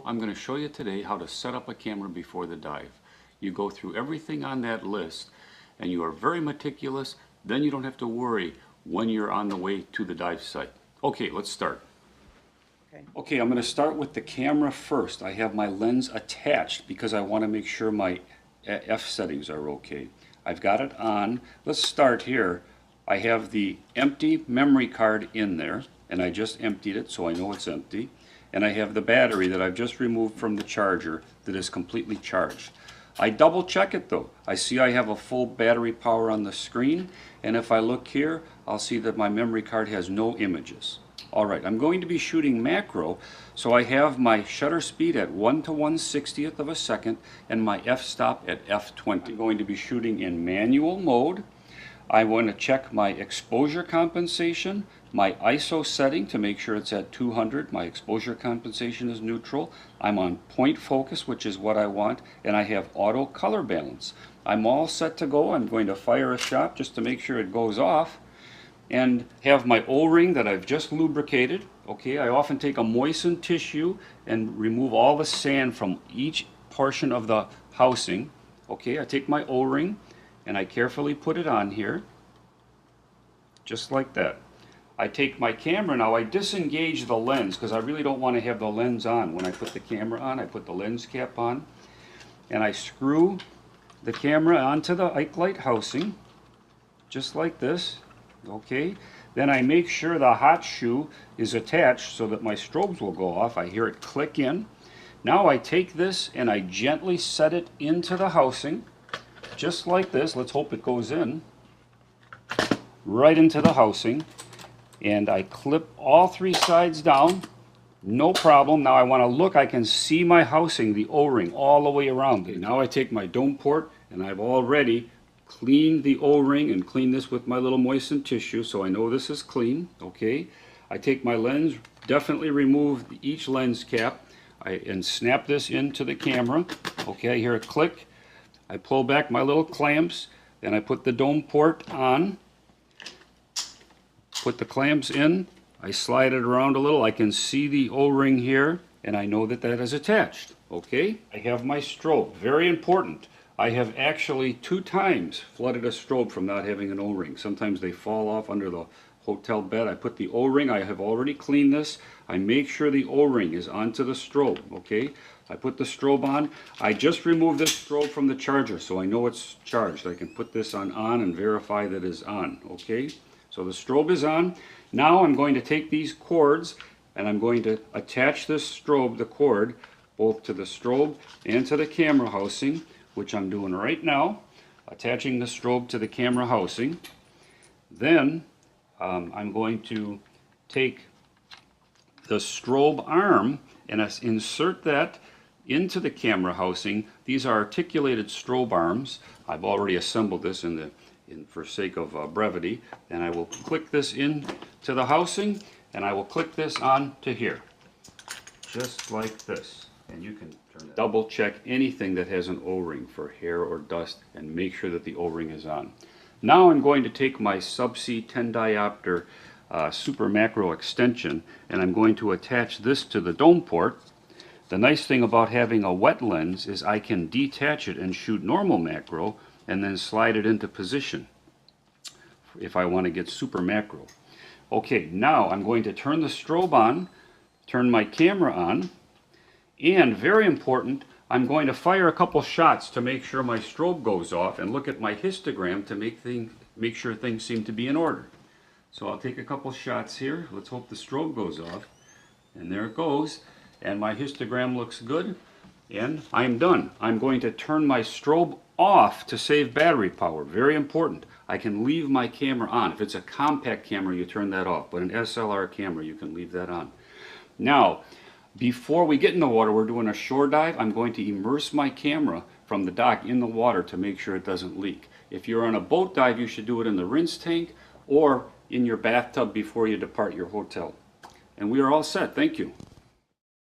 I'm going to show you today how to set up a camera before the dive. You go through everything on that list and you are very meticulous, then you don't have to worry when you're on the way to the dive site. Okay, let's start. Okay, I'm going to start with the camera first. I have my lens attached because I want to make sure my F settings are okay. I've got it on. Let's start here. I have the empty memory card in there, and I just emptied it so I know it's empty. And I have the battery that I've just removed from the charger that is completely charged. I double check it though. I see I have a full battery power on the screen, and if I look here, I'll see that my memory card has no images. Alright, I'm going to be shooting macro, so I have my shutter speed at 1 to 1/60th of a second and my f-stop at f20. I'm going to be shooting in manual mode. I want to check my exposure compensation, my ISO setting to make sure it's at 200. My exposure compensation is neutral. I'm on point focus, which is what I want, and I have auto color balance. I'm all set to go. I'm going to fire a shot just to make sure it goes off, and have my O-ring that I've just lubricated. Okay, I often take a moistened tissue and remove all the sand from each portion of the housing. Okay, I take my O-ring and I carefully put it on here, just like that. I take my camera now, I disengage the lens because I really don't want to have the lens on. When I put the camera on, I put the lens cap on, and I screw the camera onto the Ike light housing, just like this. Okay, then I make sure the hot shoe is attached so that my strobes will go off. I hear it click in. Now I take this and I gently set it into the housing, just like this. Let's hope it goes in right into the housing, and I clip all three sides down, no problem. Now I want to look, I can see my housing, the O-ring all the way around. Okay, now I take my dome port, and I've already cleaned the O-ring and cleaned this with my little moistened tissue, so I know this is clean. Okay, I take my lens, definitely remove each lens cap, and snap this into the camera. Okay, I hear it click. I pull back my little clamps, and I put the dome port on, put the clamps in, I slide it around a little. I can see the O-ring here, and I know that that is attached. Okay, I have my strobe, very important. I have actually 2 times flooded a strobe from not having an O-ring. Sometimes they fall off under the hotel bed. I put the O-ring, I have already cleaned this. I make sure the O-ring is onto the strobe, okay? I put the strobe on. I just removed this strobe from the charger so I know it's charged. I can put this on and verify that it's on, okay? So the strobe is on. Now I'm going to take these cords and I'm going to attach this strobe, the cord, both to the strobe and to the camera housing, which I'm doing right now, attaching the strobe to the camera housing. Then I'm going to take the strobe arm and insert that into the camera housing. These are articulated strobe arms. I've already assembled this for sake of brevity, and I will click this in to the housing, and I will click this on to here, just like this. And you can double check anything that has an O-ring for hair or dust and make sure that the O-ring is on. Now I'm going to take my subsea 10 diopter super macro extension, and I'm going to attach this to the dome port. The nice thing about having a wet lens is I can detach it and shoot normal macro and then slide it into position if I want to get super macro. Okay, now I'm going to turn the strobe on, turn my camera on, and very important, I'm going to fire a couple shots to make sure my strobe goes off and look at my histogram to make sure things seem to be in order. So I'll take a couple shots here. Let's hope the strobe goes off. And there it goes. And my histogram looks good. And I'm done. I'm going to turn my strobe off to save battery power. Very important. I can leave my camera on. If it's a compact camera, you turn that off. But an SLR camera, you can leave that on. Now, before we get in the water, we're doing a shore dive. I'm going to immerse my camera from the dock in the water to make sure it doesn't leak. If you're on a boat dive, you should do it in the rinse tank or in your bathtub before you depart your hotel. And we are all set. Thank you.